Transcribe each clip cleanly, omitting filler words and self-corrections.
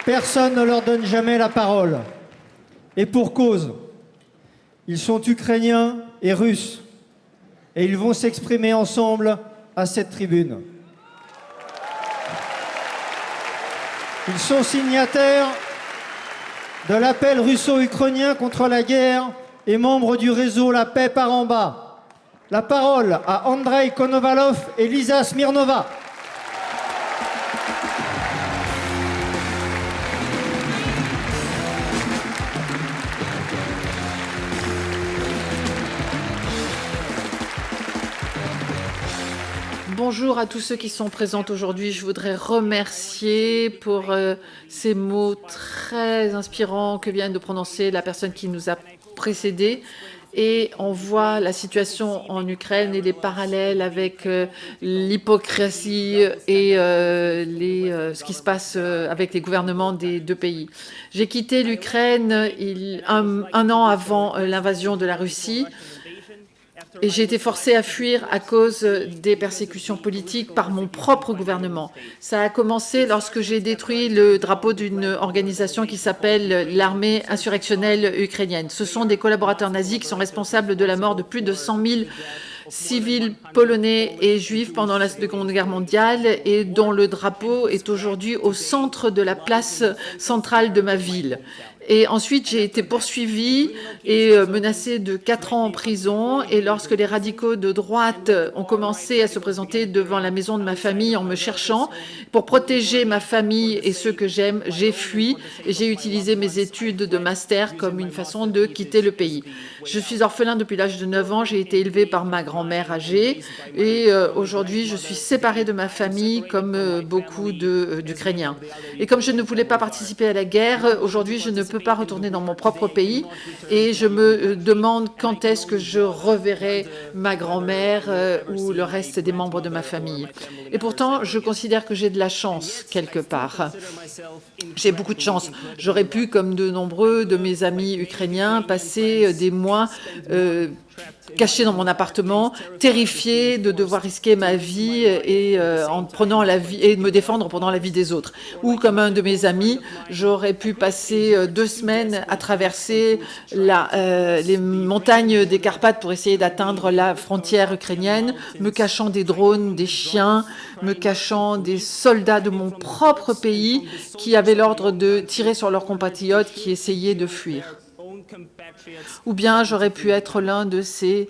Personne ne leur donne jamais la parole. Et pour cause, ils sont ukrainiens et russes. Et ils vont s'exprimer ensemble à cette tribune. Ils sont signataires de l'appel russo-ukrainien contre la guerre et membres du réseau La Paix par en bas. La parole à Andrei Konovalov et Lisa Smirnova. Bonjour à tous ceux qui sont présents aujourd'hui. Je voudrais remercier pour ces mots très inspirants que vient de prononcer la personne qui nous a précédés. Et on voit la situation en Ukraine et les parallèles avec l'hypocrisie et ce qui se passe avec les gouvernements des deux pays. J'ai quitté l'Ukraine un an avant l'invasion de la Russie. Et j'ai été forcée à fuir à cause des persécutions politiques par mon propre gouvernement. Ça a commencé lorsque j'ai détruit le drapeau d'une organisation qui s'appelle l'armée insurrectionnelle ukrainienne. Ce sont des collaborateurs nazis qui sont responsables de la mort de plus de 100 000 civils polonais et juifs pendant la Seconde Guerre mondiale et dont le drapeau est aujourd'hui au centre de la place centrale de ma ville. Et ensuite, j'ai été poursuivie et menacée de 4 ans en prison. Et lorsque les radicaux de droite ont commencé à se présenter devant la maison de ma famille en me cherchant, pour protéger ma famille et ceux que j'aime, j'ai fui et j'ai utilisé mes études de master comme une façon de quitter le pays. Je suis orphelin depuis l'âge de 9 ans. J'ai été élevée par ma grand-mère âgée. Et aujourd'hui, je suis séparée de ma famille comme beaucoup d'Ukrainiens. Et comme je ne voulais pas participer à la guerre, aujourd'hui, je ne peux pas retourner dans mon propre pays et je me demande quand est-ce que je reverrai ma grand-mère ou le reste des membres de ma famille. Et pourtant, je considère que j'ai de la chance quelque part. J'ai beaucoup de chance. J'aurais pu, comme de nombreux de mes amis ukrainiens, passer des mois cachée dans mon appartement, terrifiée de devoir risquer ma vie et en prenant la vie et de me défendre en prenant la vie des autres. Ou comme un de mes amis, j'aurais pu passer 2 semaines à traverser les montagnes des Carpates pour essayer d'atteindre la frontière ukrainienne, me cachant des drones, des chiens, me cachant des soldats de mon propre pays qui avaient l'ordre de tirer sur leurs compatriotes qui essayaient de fuir. Ou bien j'aurais pu être l'un de ces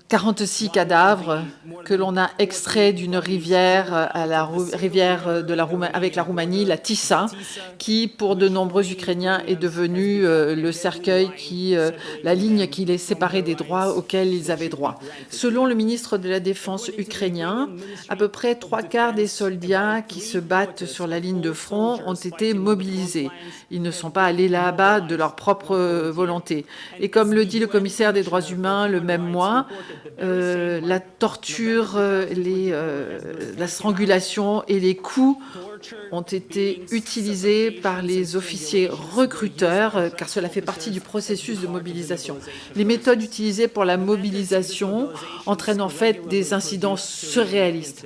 46 cadavres que l'on a extraits d'une rivière avec la Roumanie, la Tisa, qui, pour de nombreux Ukrainiens, est devenue le cercueil, la ligne qui les séparait des droits auxquels ils avaient droit. Selon le ministre de la Défense ukrainien, à peu près 3/4 des soldats qui se battent sur la ligne de front ont été mobilisés. Ils ne sont pas allés là-bas de leur propre volonté. Et comme le dit le commissaire des droits humains le même mois, la torture, la strangulation et les coups ont été utilisés par les officiers recruteurs, car cela fait partie du processus de mobilisation. Les méthodes utilisées pour la mobilisation entraînent en fait des incidents surréalistes.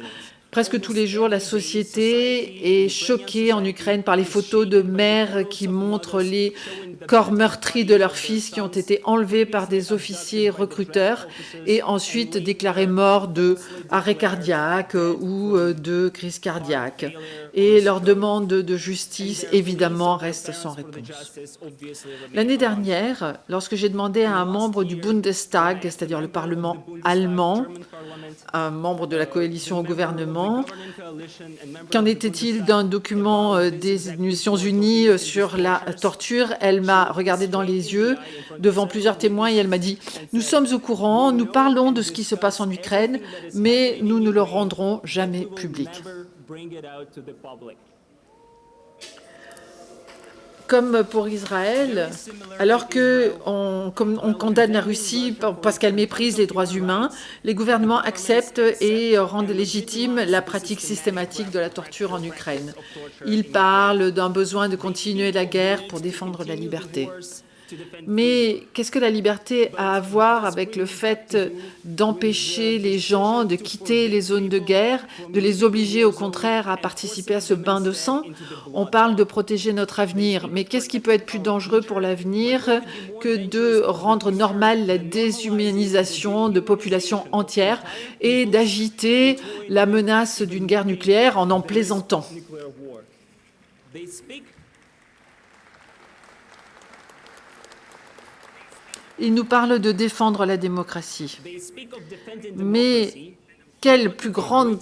Presque tous les jours, la société est choquée en Ukraine par les photos de mères qui montrent les corps meurtris de leurs fils qui ont été enlevés par des officiers recruteurs et ensuite déclarés morts d'arrêt cardiaque ou de crise cardiaque. Et leur demande de justice, évidemment, reste sans réponse. L'année dernière, lorsque j'ai demandé à un membre du Bundestag, c'est-à-dire le Parlement allemand, un membre de la coalition au gouvernement, qu'en était-il d'un document des Nations Unies sur la torture, elle m'a regardé dans les yeux devant plusieurs témoins et elle m'a dit « Nous sommes au courant, nous parlons de ce qui se passe en Ukraine, mais nous ne le rendrons jamais public. » Comme pour Israël, alors qu'on condamne la Russie parce qu'elle méprise les droits humains, les gouvernements acceptent et rendent légitime la pratique systématique de la torture en Ukraine. Ils parlent d'un besoin de continuer la guerre pour défendre la liberté. Mais qu'est-ce que la liberté a à voir avec le fait d'empêcher les gens de quitter les zones de guerre, de les obliger au contraire à participer à ce bain de sang? On parle de protéger notre avenir, mais qu'est-ce qui peut être plus dangereux pour l'avenir que de rendre normale la déshumanisation de populations entières et d'agiter la menace d'une guerre nucléaire en plaisantant? Il nous parle de défendre la démocratie. Mais quelle plus grande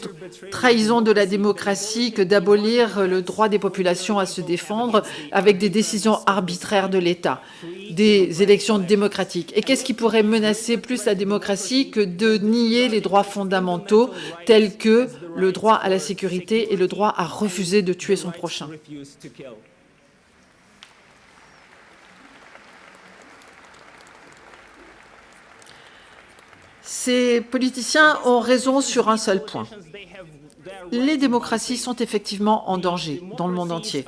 trahison de la démocratie que d'abolir le droit des populations à se défendre avec des décisions arbitraires de l'État, des élections démocratiques. Et qu'est-ce qui pourrait menacer plus la démocratie que de nier les droits fondamentaux tels que le droit à la sécurité et le droit à refuser de tuer son prochain? Ces politiciens ont raison sur un seul point. Les démocraties sont effectivement en danger dans le monde entier.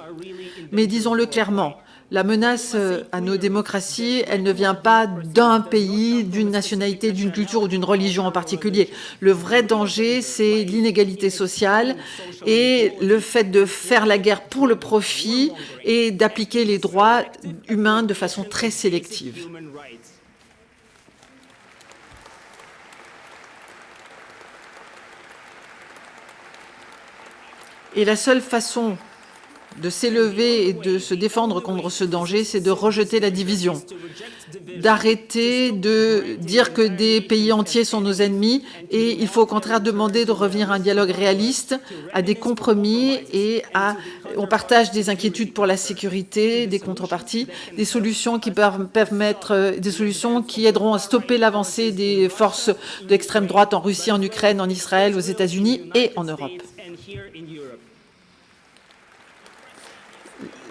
Mais disons-le clairement, la menace à nos démocraties, elle ne vient pas d'un pays, d'une nationalité, d'une culture ou d'une religion en particulier. Le vrai danger, c'est l'inégalité sociale et le fait de faire la guerre pour le profit et d'appliquer les droits humains de façon très sélective. Et la seule façon de s'élever et de se défendre contre ce danger, c'est de rejeter la division, d'arrêter de dire que des pays entiers sont nos ennemis, et il faut au contraire demander de revenir à un dialogue réaliste, à des compromis et on partage des inquiétudes pour la sécurité, des contreparties, des solutions qui permettent, des solutions qui aideront à stopper l'avancée des forces d'extrême droite en Russie, en Ukraine, en Israël, aux États-Unis et en Europe.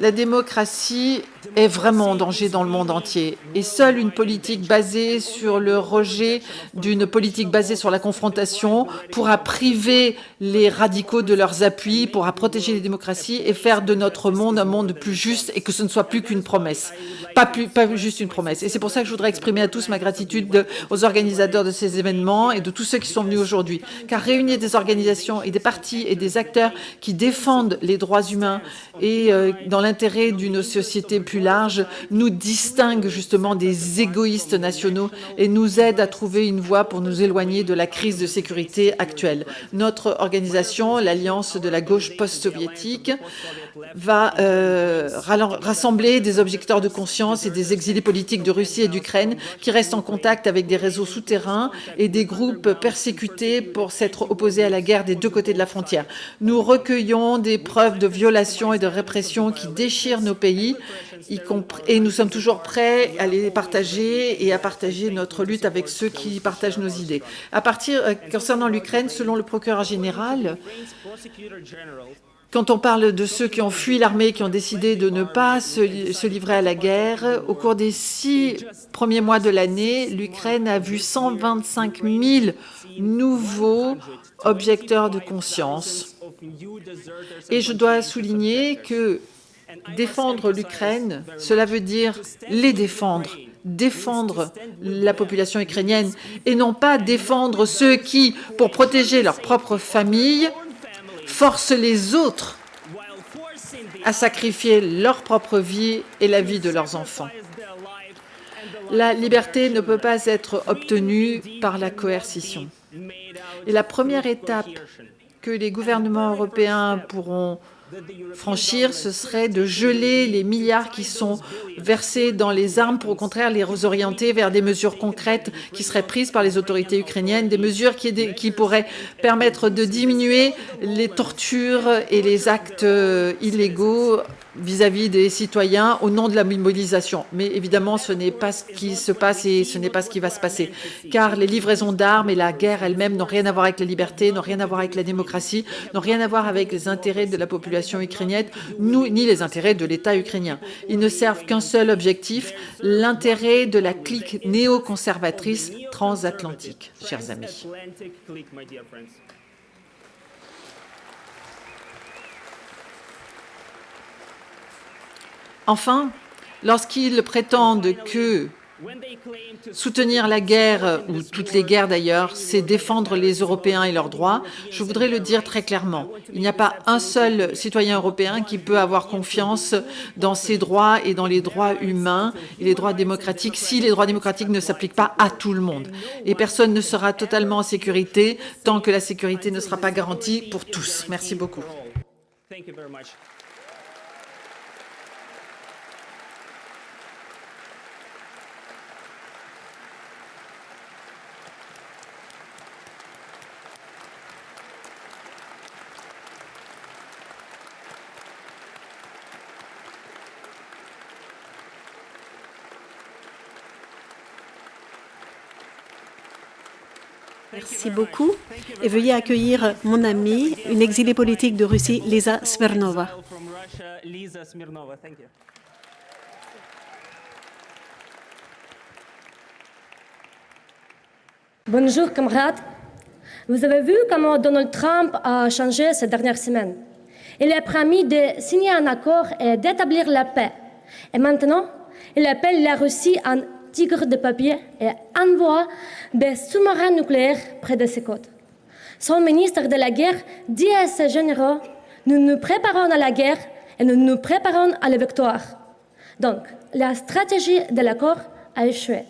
La démocratie est vraiment en danger dans le monde entier et seule une politique basée sur le rejet d'une politique basée sur la confrontation pourra priver les radicaux de leurs appuis, pourra protéger les démocraties et faire de notre monde un monde plus juste et que ce ne soit plus qu'une promesse, pas juste une promesse. Et c'est pour ça que je voudrais exprimer à tous ma gratitude aux organisateurs de ces événements et de tous ceux qui sont venus aujourd'hui, car réunir des organisations et des partis et des acteurs qui défendent les droits humains et dans l'intérêt d'une société plus large, nous distingue justement des égoïstes nationaux et nous aide à trouver une voie pour nous éloigner de la crise de sécurité actuelle. Notre organisation, l'Alliance de la gauche post-soviétique, va rassembler des objecteurs de conscience et des exilés politiques de Russie et d'Ukraine qui restent en contact avec des réseaux souterrains et des groupes persécutés pour s'être opposés à la guerre des deux côtés de la frontière. Nous recueillons des preuves de violation et de répression qui déchirent nos pays et nous sommes toujours prêts à les partager et à partager notre lutte avec ceux qui partagent nos idées. Concernant l'Ukraine, selon le procureur général, quand on parle de ceux qui ont fui l'armée, qui ont décidé de ne pas se livrer à la guerre, au cours des 6 premiers mois de l'année, l'Ukraine a vu 125 000 nouveaux objecteurs de conscience. Et je dois souligner que défendre l'Ukraine, cela veut dire les défendre la population ukrainienne et non pas défendre ceux qui, pour protéger leur propre famille, forcent les autres à sacrifier leur propre vie et la vie de leurs enfants. La liberté ne peut pas être obtenue par la coercition. Et la première étape que les gouvernements européens pourront franchir, ce serait de geler les milliards qui sont versés dans les armes pour au contraire les orienter vers des mesures concrètes qui seraient prises par les autorités ukrainiennes, des mesures qui pourraient permettre de diminuer les tortures et les actes illégaux vis-à-vis des citoyens au nom de la mobilisation. Mais évidemment, ce n'est pas ce qui se passe et ce n'est pas ce qui va se passer. Car les livraisons d'armes et la guerre elle-même n'ont rien à voir avec la liberté, n'ont rien à voir avec la démocratie, n'ont rien à voir avec les intérêts de la population ukrainienne, ni les intérêts de l'État ukrainien. Ils ne servent qu'un seul objectif, l'intérêt de la clique néoconservatrice transatlantique, chers amis. Enfin, Lorsqu'ils prétendent que soutenir la guerre, ou toutes les guerres d'ailleurs, c'est défendre les Européens et leurs droits, je voudrais le dire très clairement. Il n'y a pas un seul citoyen européen qui peut avoir confiance dans ses droits et dans les droits humains et les droits démocratiques si les droits démocratiques ne s'appliquent pas à tout le monde. Et personne ne sera totalement en sécurité tant que la sécurité ne sera pas garantie pour tous. Merci beaucoup. Merci beaucoup. Et veuillez accueillir mon amie, une exilée politique de Russie, Lisa Smernova. Bonjour camarades. Vous avez vu comment Donald Trump a changé ces dernières semaines. Il a promis de signer un accord et d'établir la paix. Et maintenant, il appelle la Russie un tigre de papier et envoie des sous-marins nucléaires près de ses côtes. Son ministre de la guerre dit à ses généraux « Nous nous préparons à la guerre et nous nous préparons à la victoire ». Donc, la stratégie de l'accord a échoué.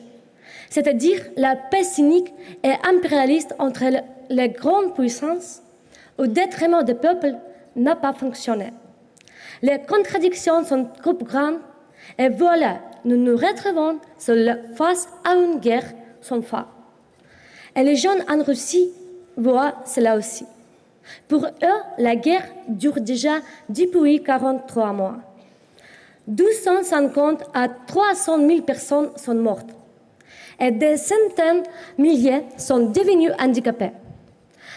C'est-à-dire la paix cynique et impérialiste entre les grandes puissances au détriment des peuples n'a pas fonctionné. Les contradictions sont trop grandes et voilà, nous nous retrouvons face à une guerre sans fin. Et les jeunes en Russie voient cela aussi. Pour eux, la guerre dure déjà depuis 43 mois. 250 à 300 000 personnes sont mortes et des centaines de milliers sont devenus handicapés.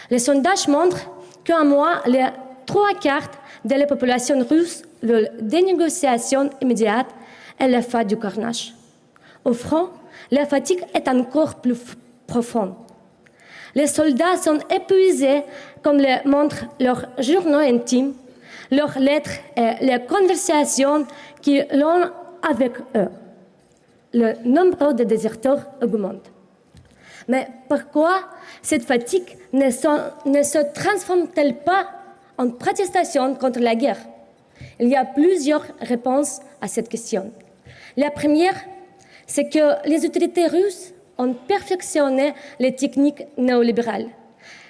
Les sondages montrent qu'en mois, les 3/4 de la population russe veulent des négociations immédiates et la fin du carnage. Au front, la fatigue est encore plus profonde. Les soldats sont épuisés, comme le montrent leurs journaux intimes, leurs lettres et les conversations qu'ils ont avec eux. Le nombre de déserteurs augmente. Mais pourquoi cette fatigue ne se transforme-t-elle pas en protestation contre la guerre? Il y a plusieurs réponses à cette question. La première, c'est que les autorités russes ont perfectionné les techniques néolibérales.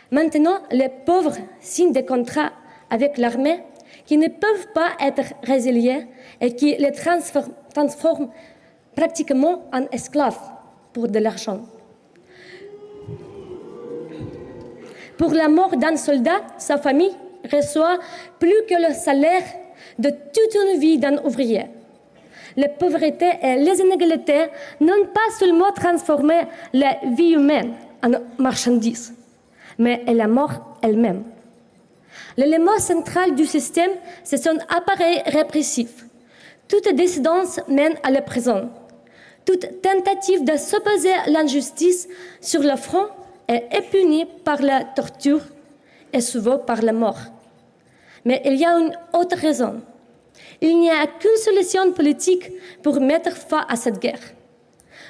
Maintenant, les pauvres signent des contrats avec l'armée qui ne peuvent pas être résiliés et qui les transforment pratiquement en esclaves pour de l'argent. Pour la mort d'un soldat, sa famille reçoit plus que le salaire de toute une vie d'un ouvrier. La pauvreté et les inégalités n'ont pas seulement transformé la vie humaine en marchandise, mais la mort elle-même. L'élément central du système, c'est son appareil répressif. Toute dissidence mène à la prison. Toute tentative de s'opposer à l'injustice sur le front est punie par la torture et souvent par la mort. Mais il y a une autre raison. Il n'y a qu'une solution politique pour mettre fin à cette guerre.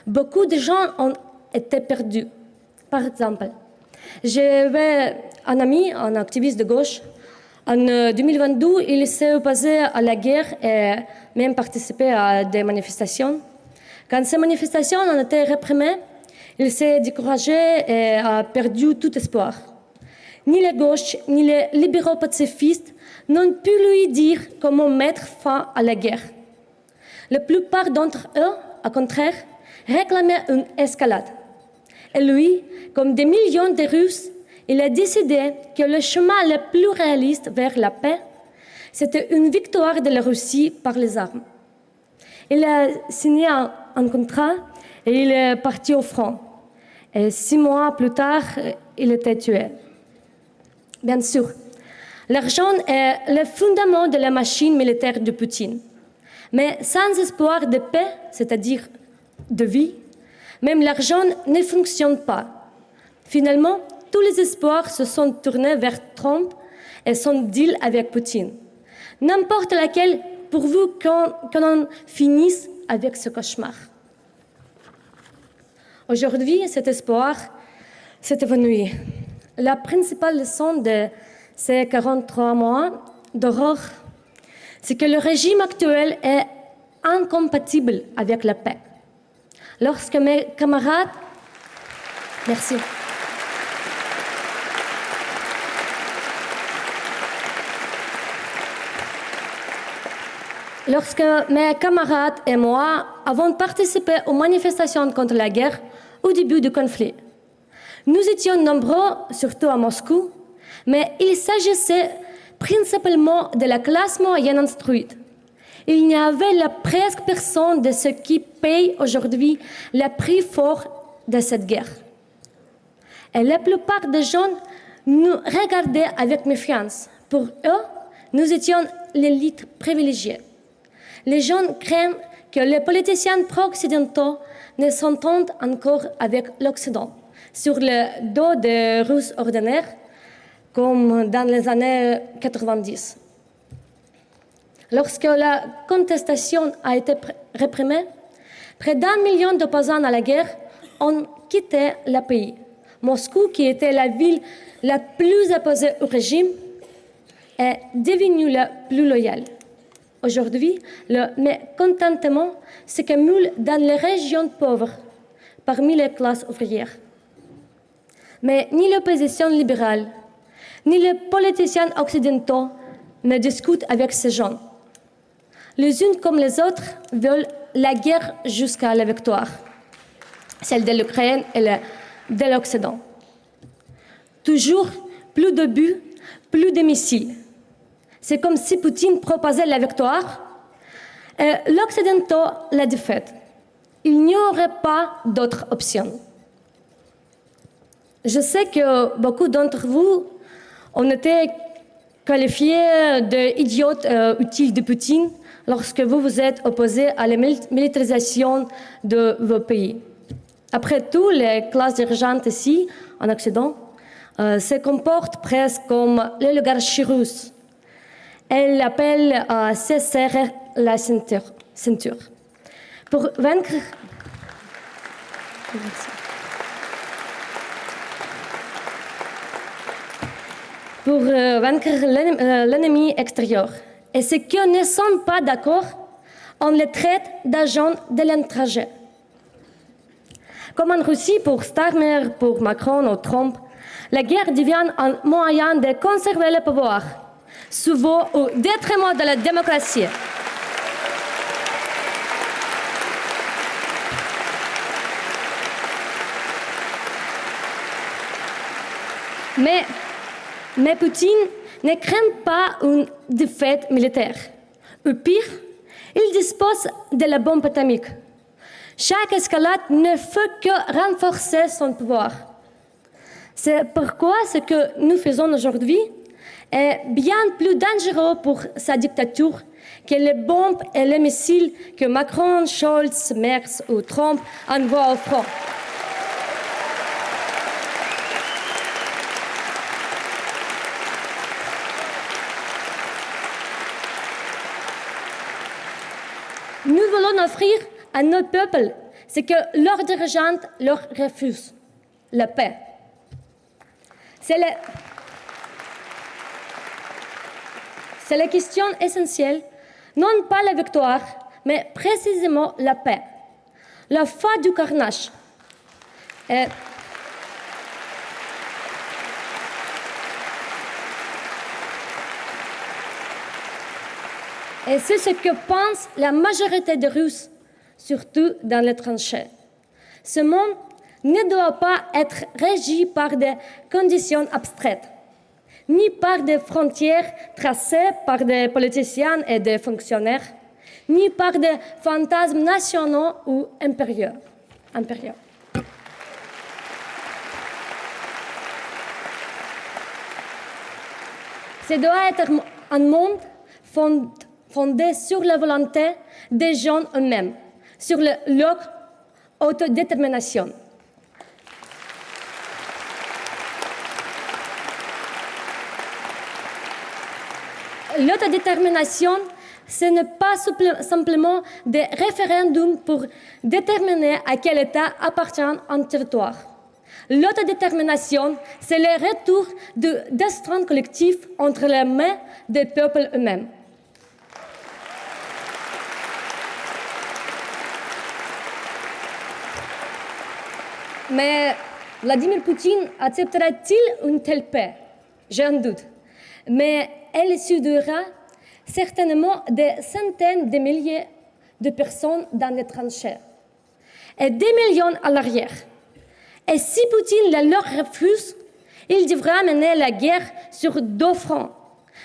Beaucoup de gens ont été perdus. Par exemple, j'avais un ami, un activiste de gauche. En 2022, il s'est opposé à la guerre et même participé à des manifestations. Quand ces manifestations ont été réprimées, il s'est découragé et a perdu tout espoir. Ni la gauche, ni les libéraux pacifistes n'ont pu lui dire comment mettre fin à la guerre. La plupart d'entre eux, au contraire, réclamaient une escalade. Et lui, comme des millions de Russes, il a décidé que le chemin le plus réaliste vers la paix, c'était une victoire de la Russie par les armes. Il a signé un contrat et il est parti au front. Et 6 mois plus tard, il était tué. Bien sûr, l'argent est le fondement de la machine militaire de Poutine. Mais sans espoir de paix, c'est-à-dire de vie, même l'argent ne fonctionne pas. Finalement, tous les espoirs se sont tournés vers Trump et son deal avec Poutine. N'importe laquelle pourvu qu'on finisse avec ce cauchemar. Aujourd'hui, cet espoir s'est évanoui. La principale leçon de ces 43 mois d'horreur, c'est que le régime actuel est incompatible avec la paix. Lorsque mes camarades... Merci. Lorsque mes camarades et moi avons participé aux manifestations contre la guerre au début du conflit, nous étions nombreux, surtout à Moscou, mais il s'agissait principalement de la classe moyenne instruite. Il n'y avait là presque personne de ceux qui payent aujourd'hui le prix fort de cette guerre. Et la plupart des gens nous regardaient avec méfiance. Pour eux, nous étions l'élite privilégiée. Les gens craignent que les politiciens pro-occidentaux ne s'entendent encore avec l'Occident sur le dos des Russes ordinaires, comme dans les années 90. Lorsque la contestation a été réprimée, près d'1 million d'opposants à la guerre ont quitté le pays. Moscou, qui était la ville la plus opposée au régime, est devenue la plus loyale. Aujourd'hui, le mécontentement s'accumule dans les régions pauvres, parmi les classes ouvrières. Mais ni l'opposition libérale, ni les politiciens occidentaux ne discutent avec ces gens. Les unes comme les autres veulent la guerre jusqu'à la victoire, celle de l'Ukraine et de l'Occident. Toujours plus de buts, plus de missiles. C'est comme si Poutine proposait la victoire et l'Occident la défaite. Il n'y aurait pas d'autre option. Je sais que beaucoup d'entre vous ont été qualifiés d'idiotes utiles de Poutine lorsque vous vous êtes opposés à la militarisation de vos pays. Après tout, les classes dirigeantes ici, en Occident, se comportent presque comme l'oligarchie russe. Elle appelle à se serrer la ceinture. Pour vaincre... Pour vaincre l'ennemi extérieur. Et ceux qui ne sont pas d'accord, on les traite d'agents de l'étranger. Comme en Russie pour Starmer, pour Macron ou Trump, la guerre devient un moyen de conserver le pouvoir, souvent au détriment de la démocratie. Mais Poutine ne craint pas une défaite militaire. Au pire, il dispose de la bombe atomique. Chaque escalade ne fait que renforcer son pouvoir. C'est pourquoi ce que nous faisons aujourd'hui est bien plus dangereux pour sa dictature que les bombes et les missiles que Macron, Scholz, Merz ou Trump envoient au front. Nous voulons offrir à nos peuples ce que leurs dirigeants leur refusent, la paix. C'est la question essentielle, non pas la victoire, mais précisément la paix, la fin du carnage. Et c'est ce que pense la majorité des Russes, surtout dans les tranchées. Ce monde ne doit pas être régi par des conditions abstraites, ni par des frontières tracées par des politiciens et des fonctionnaires, ni par des fantasmes nationaux ou impériaux. Ce doit être un monde fondé sur la volonté des gens eux-mêmes, sur leur autodétermination. L'autodétermination, ce n'est pas simplement des référendums pour déterminer à quel État appartient un territoire. L'autodétermination, c'est le retour du destin collectif entre les mains des peuples eux-mêmes. Mais Vladimir Poutine acceptera-t-il une telle paix? J'ai un doute. Mais elle subira certainement des centaines de milliers de personnes dans les tranchées et des millions à l'arrière. Et si Poutine la leur refuse, il devra mener la guerre sur 2 fronts.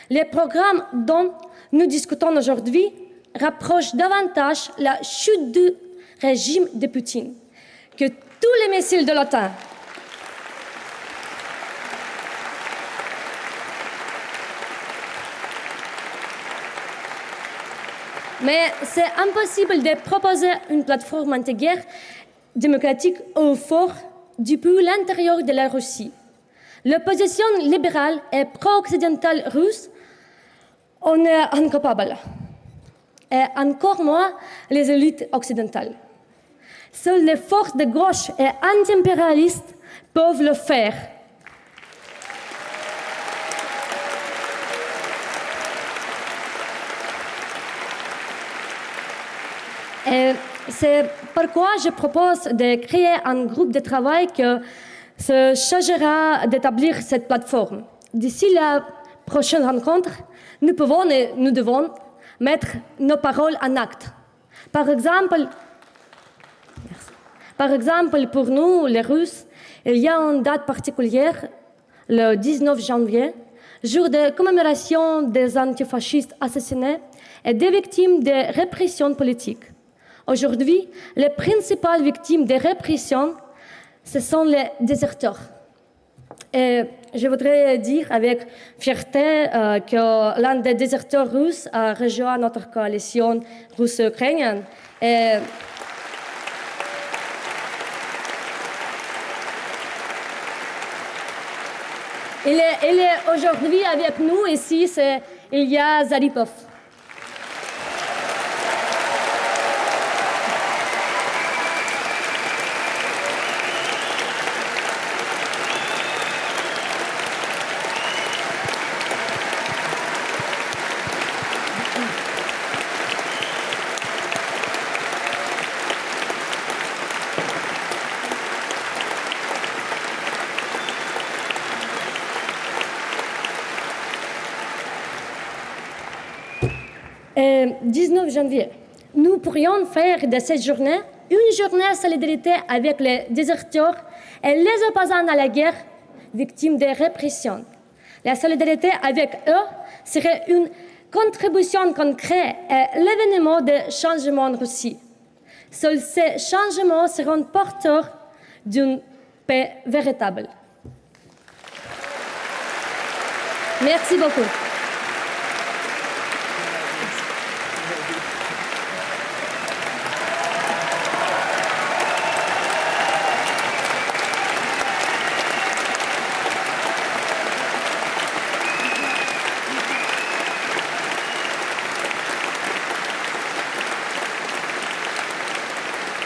Les programmes dont nous discutons aujourd'hui rapprochent davantage la chute du régime de Poutine que tous les missiles de l'OTAN. Mais c'est impossible de proposer une plateforme anti-guerre démocratique au fort depuis l'intérieur de la Russie. L'opposition libérale et pro-occidentale russe en est incapable, et encore moins les élites occidentales. Seules les forces de gauche et anti-impérialistes peuvent le faire. Et c'est pourquoi je propose de créer un groupe de travail qui se chargera d'établir cette plateforme. D'ici la prochaine rencontre, nous pouvons et nous devons mettre nos paroles en acte. Par exemple, pour nous, les Russes, il y a une date particulière, le 19 janvier, jour de commémoration des antifascistes assassinés et des victimes de répression politique. Aujourd'hui, les principales victimes des répressions, ce sont les déserteurs. Et je voudrais dire avec fierté que l'un des déserteurs russes a rejoint notre coalition russo-ukrainienne. Et il est aujourd'hui avec nous ici, c'est Ilya Zaripov. Et 19 janvier, nous pourrions faire de cette journée une journée de solidarité avec les déserteurs et les opposants à la guerre, victimes des répressions. La solidarité avec eux serait une contribution concrète à l'événement de changement en Russie. Seuls ces changements seront porteurs d'une paix véritable. Merci beaucoup.